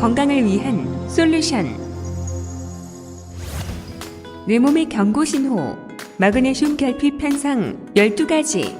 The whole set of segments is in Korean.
건강을 위한 솔루션. 내 몸의 경고 신호. 마그네슘 결핍 현상 12가지.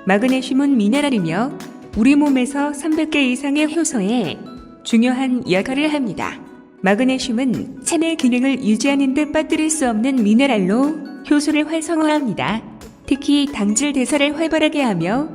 마그네슘은 미네랄이며 우리 몸에서 300개 이상의 효소에 중요한 역할을 합니다. 마그네슘은 체내 기능을 유지하는 데 빠뜨릴 수 없는 미네랄로 효소를 활성화합니다. 특히 당질 대사를 활발하게 하며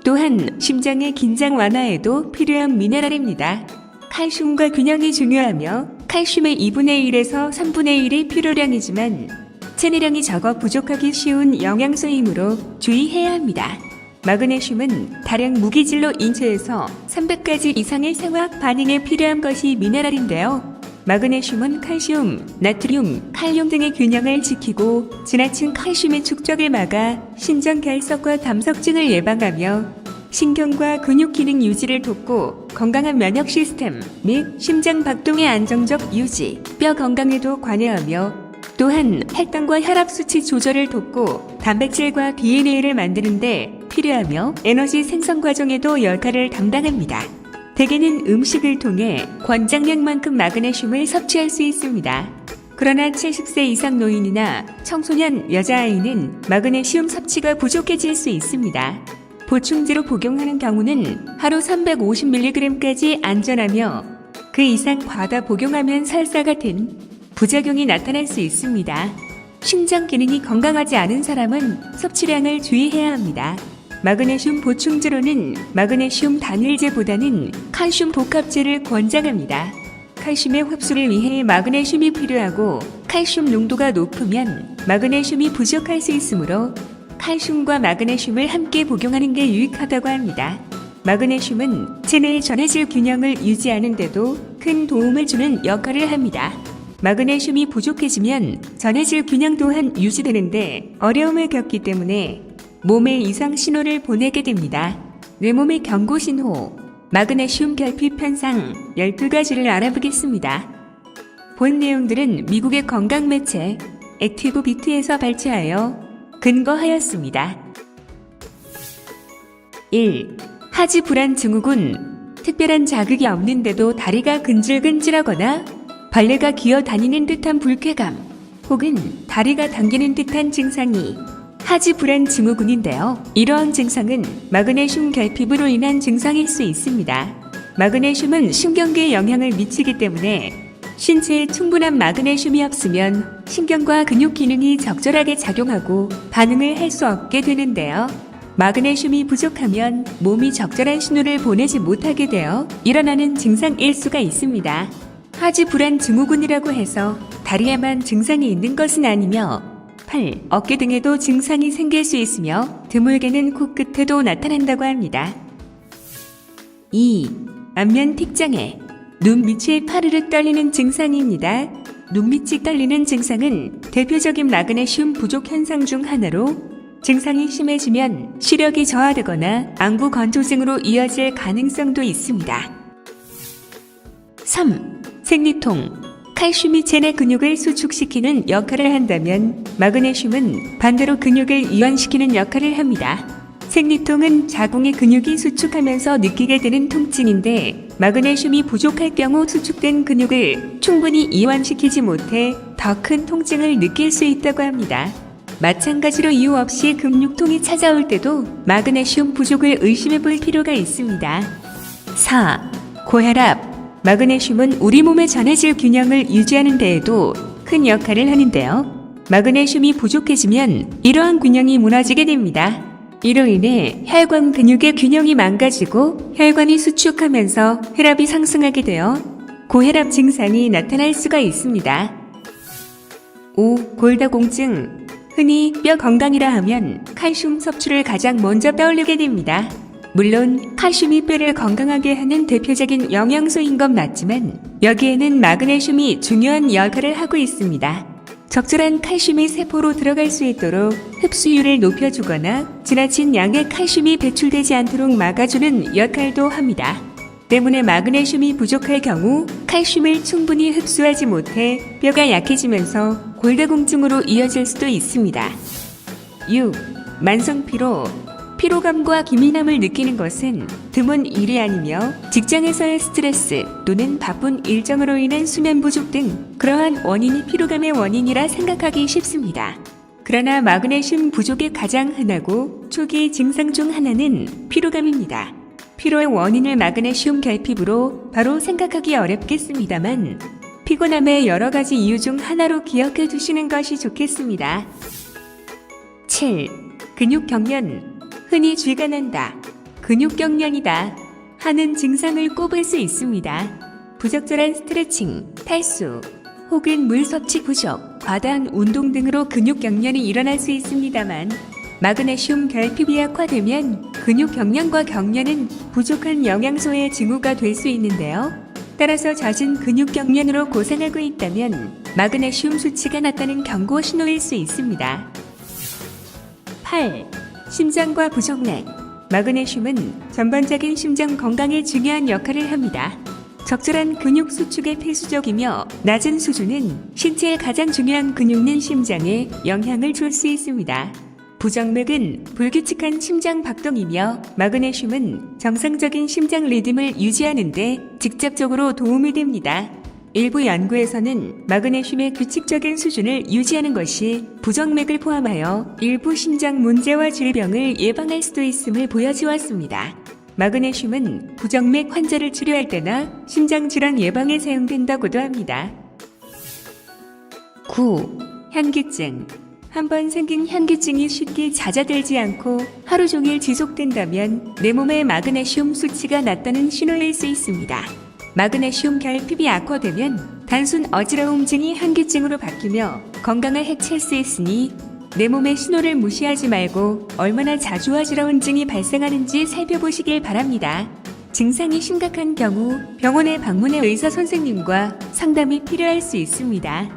또한 심장의 긴장 완화에도 필요한 미네랄입니다. 칼슘과 균형이 중요하며 칼슘의 2분의 1에서 3분의 1이 필요량이지만 체내량이 적어 부족하기 쉬운 영양소이므로 주의해야 합니다. 마그네슘은 다량 무기질로 인체에서 300가지 이상의 생화학 반응에 필요한 것이 미네랄인데요. 마그네슘은 칼슘, 나트륨, 칼륨 등의 균형을 지키고 지나친 칼슘의 축적을 막아 신장 결석과 담석증을 예방하며 신경과 근육 기능 유지를 돕고 건강한 면역 시스템 및 심장 박동의 안정적 유지, 뼈 건강에도 관여하며 또한 혈당과 혈압 수치 조절을 돕고 단백질과 DNA를 만드는 데 필요하며 에너지 생성 과정에도 역할을 담당합니다. 대개는 음식을 통해 권장량만큼 마그네슘을 섭취할 수 있습니다. 그러나 70세 이상 노인이나 청소년 여자아이는 마그네슘 섭취가 부족해질 수 있습니다. 보충제로 복용하는 경우는 하루 350mg까지 안전하며 그 이상 과다 복용하면 설사 같은 부작용이 나타날 수 있습니다. 신장 기능이 건강하지 않은 사람은 섭취량을 주의해야 합니다. 마그네슘 보충제로는 마그네슘 단일제보다는 칼슘 복합제를 권장합니다. 칼슘의 흡수를 위해 마그네슘이 필요하고 칼슘 농도가 높으면 마그네슘이 부족할 수 있으므로 칼슘과 마그네슘을 함께 복용하는 게 유익하다고 합니다. 마그네슘은 체내의 전해질 균형을 유지하는 데도 큰 도움을 주는 역할을 합니다. 마그네슘이 부족해지면 전해질 균형 또한 유지되는데 어려움을 겪기 때문에 몸에 이상 신호를 보내게 됩니다. 내 몸의 경고 신호, 마그네슘 결핍 현상 12가지를 알아보겠습니다. 본 내용들은 미국의 건강 매체 액티브 비트에서 발췌하여 근거하였습니다. 1. 하지 불안 증후군. 특별한 자극이 없는데도 다리가 근질근질하거나 벌레가 기어 다니는 듯한 불쾌감 혹은 다리가 당기는 듯한 증상이 하지 불안 증후군인데요. 이러한 증상은 마그네슘 결핍으로 인한 증상일 수 있습니다. 마그네슘은 신경계에 영향을 미치기 때문에 신체에 충분한 마그네슘이 없으면 신경과 근육 기능이 적절하게 작용하고 반응을 할 수 없게 되는데요. 마그네슘이 부족하면 몸이 적절한 신호를 보내지 못하게 되어 일어나는 증상일 수가 있습니다. 하지 불안 증후군이라고 해서 다리에만 증상이 있는 것은 아니며 팔, 어깨 등에도 증상이 생길 수 있으며 드물게는 코끝에도 나타난다고 합니다. 2. 안면 틱장애. 눈 밑이 파르르 떨리는 증상입니다. 눈 밑이 떨리는 증상은 대표적인 마그네슘 부족 현상 중 하나로 증상이 심해지면 시력이 저하되거나 안구 건조증으로 이어질 가능성도 있습니다. 3. 생리통. 칼슘이 체내 근육을 수축시키는 역할을 한다면 마그네슘은 반대로 근육을 이완시키는 역할을 합니다. 생리통은 자궁의 근육이 수축하면서 느끼게 되는 통증인데 마그네슘이 부족할 경우 수축된 근육을 충분히 이완시키지 못해 더 큰 통증을 느낄 수 있다고 합니다. 마찬가지로 이유 없이 근육통이 찾아올 때도 마그네슘 부족을 의심해 볼 필요가 있습니다. 4. 고혈압. 마그네슘은 우리 몸의 전해질 균형을 유지하는 데에도 큰 역할을 하는데요. 마그네슘이 부족해지면 이러한 균형이 무너지게 됩니다. 이로 인해 혈관 근육의 균형이 망가지고 혈관이 수축하면서 혈압이 상승하게 되어 고혈압 증상이 나타날 수가 있습니다. 5. 골다공증. 흔히 뼈 건강이라 하면 칼슘 섭취를 가장 먼저 떠올리게 됩니다. 물론 칼슘이 뼈를 건강하게 하는 대표적인 영양소인 건 맞지만 여기에는 마그네슘이 중요한 역할을 하고 있습니다. 적절한 칼슘이 세포로 들어갈 수 있도록 흡수율을 높여주거나 지나친 양의 칼슘이 배출되지 않도록 막아주는 역할도 합니다. 때문에 마그네슘이 부족할 경우 칼슘을 충분히 흡수하지 못해 뼈가 약해지면서 골다공증으로 이어질 수도 있습니다. 6. 만성 피로. 피로감과 기민함을 느끼는 것은 드문 일이 아니며 직장에서의 스트레스 또는 바쁜 일정으로 인한 수면 부족 등 그러한 원인이 피로감의 원인이라 생각하기 쉽습니다. 그러나 마그네슘 부족의 가장 흔하고 초기 증상 중 하나는 피로감입니다. 피로의 원인을 마그네슘 결핍으로 바로 생각하기 어렵겠습니다만 피곤함의 여러 가지 이유 중 하나로 기억해 두시는 것이 좋겠습니다. 7. 근육경련. 흔히 쥐가 난다. 근육경련이다 하는 증상을 꼽을 수 있습니다. 부적절한 스트레칭, 탈수, 혹은 물 섭취 부족, 과다한 운동 등으로 근육경련이 일어날 수 있습니다만 마그네슘 결핍이 악화되면 근육경련과 경련은 부족한 영양소의 징후가 될 수 있는데요. 따라서 잦은 근육경련으로 고생하고 있다면 마그네슘 수치가 낮다는 경고 신호일 수 있습니다. 8. 심장과 부정맥. 마그네슘은 전반적인 심장 건강에 중요한 역할을 합니다. 적절한 근육 수축에 필수적이며 낮은 수준은 신체의 가장 중요한 근육인 심장에 영향을 줄 수 있습니다. 부정맥은 불규칙한 심장 박동이며 마그네슘은 정상적인 심장 리듬을 유지하는 데 직접적으로 도움이 됩니다. 일부 연구에서는 마그네슘의 규칙적인 수준을 유지하는 것이 부정맥을 포함하여 일부 심장 문제와 질병을 예방할 수도 있음을 보여주었습니다. 마그네슘은 부정맥 환자를 치료할 때나 심장질환 예방에 사용된다고도 합니다. 9. 현기증. 한번 생긴 현기증이 쉽게 잦아들지 않고 하루 종일 지속된다면 내 몸의 마그네슘 수치가 낮다는 신호일 수 있습니다. 마그네슘 결핍이 악화되면 단순 어지러움증이 현기증으로 바뀌며 건강을 해칠 수 있으니 내 몸의 신호를 무시하지 말고 얼마나 자주 어지러움증이 발생하는지 살펴보시길 바랍니다. 증상이 심각한 경우 병원에 방문해 의사 선생님과 상담이 필요할 수 있습니다.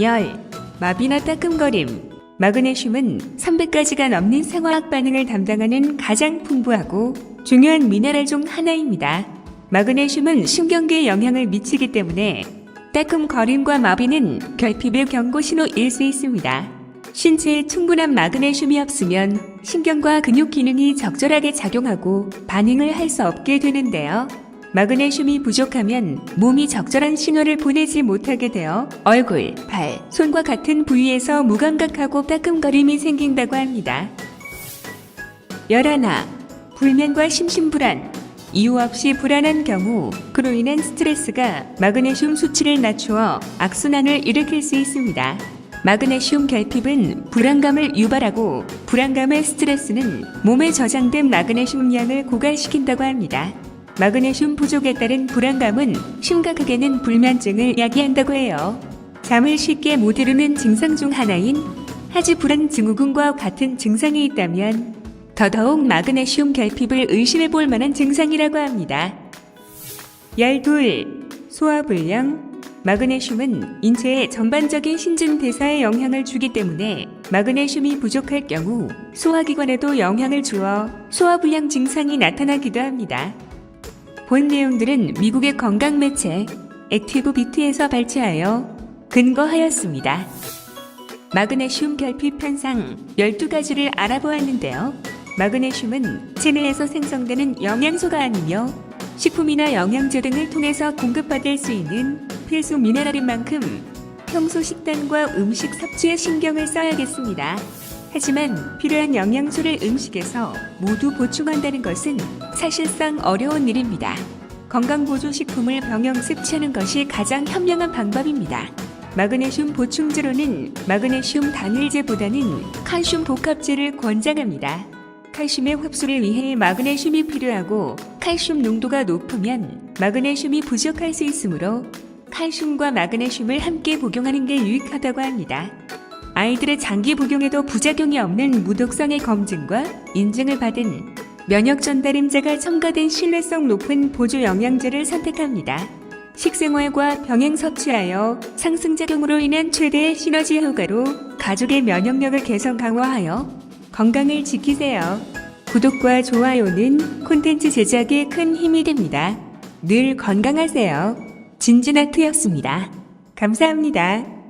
열, 마비나 따끔거림. 마그네슘은 300가지가 넘는 생화학 반응을 담당하는 가장 풍부하고 중요한 미네랄 중 하나입니다. 마그네슘은 신경계에 영향을 미치기 때문에 따끔거림과 마비는 결핍의 경고 신호일 수 있습니다. 신체에 충분한 마그네슘이 없으면 신경과 근육 기능이 적절하게 작용하고 반응을 할 수 없게 되는데요. 마그네슘이 부족하면 몸이 적절한 신호를 보내지 못하게 되어 얼굴, 발, 손과 같은 부위에서 무감각하고 따끔거림이 생긴다고 합니다. 11. 불면과 심신불안. 이유 없이 불안한 경우 그로 인한 스트레스가 마그네슘 수치를 낮추어 악순환을 일으킬 수 있습니다. 마그네슘 결핍은 불안감을 유발하고 불안감의 스트레스는 몸에 저장된 마그네슘 양을 고갈시킨다고 합니다. 마그네슘 부족에 따른 불안감은 심각하게는 불면증을 야기한다고 해요. 잠을 쉽게 못 이루는 증상 중 하나인 하지불안 증후군과 같은 증상이 있다면 더더욱 마그네슘 결핍을 의심해 볼 만한 증상이라고 합니다. 12. 소화불량. 마그네슘은 인체의 전반적인 신진대사에 영향을 주기 때문에 마그네슘이 부족할 경우 소화기관에도 영향을 주어 소화불량 증상이 나타나기도 합니다. 본 내용들은 미국의 건강 매체 액티브 비트에서 발췌하여 근거하였습니다. 마그네슘 결핍 현상 12가지를 알아보았는데요. 마그네슘은 체내에서 생성되는 영양소가 아니며 식품이나 영양제 등을 통해서 공급받을 수 있는 필수 미네랄인 만큼 평소 식단과 음식 섭취에 신경을 써야겠습니다. 하지만 필요한 영양소를 음식에서 모두 보충한다는 것은 사실상 어려운 일입니다. 건강보조식품을 병영 섭취하는 것이 가장 현명한 방법입니다. 마그네슘 보충제로는 마그네슘 단일제보다는 칼슘 복합제를 권장합니다. 칼슘의 흡수를 위해 마그네슘이 필요하고 칼슘 농도가 높으면 마그네슘이 부족할 수 있으므로 칼슘과 마그네슘을 함께 복용하는 게 유익하다고 합니다. 아이들의 장기 복용에도 부작용이 없는 무독성의 검증과 인증을 받은 면역 전달임자가 첨가된 신뢰성 높은 보조 영양제를 선택합니다. 식생활과 병행 섭취하여 상승작용으로 인한 최대의 시너지 효과로 가족의 면역력을 개선 강화하여 건강을 지키세요. 구독과 좋아요는 콘텐츠 제작에 큰 힘이 됩니다. 늘 건강하세요. 진진아트였습니다. 감사합니다.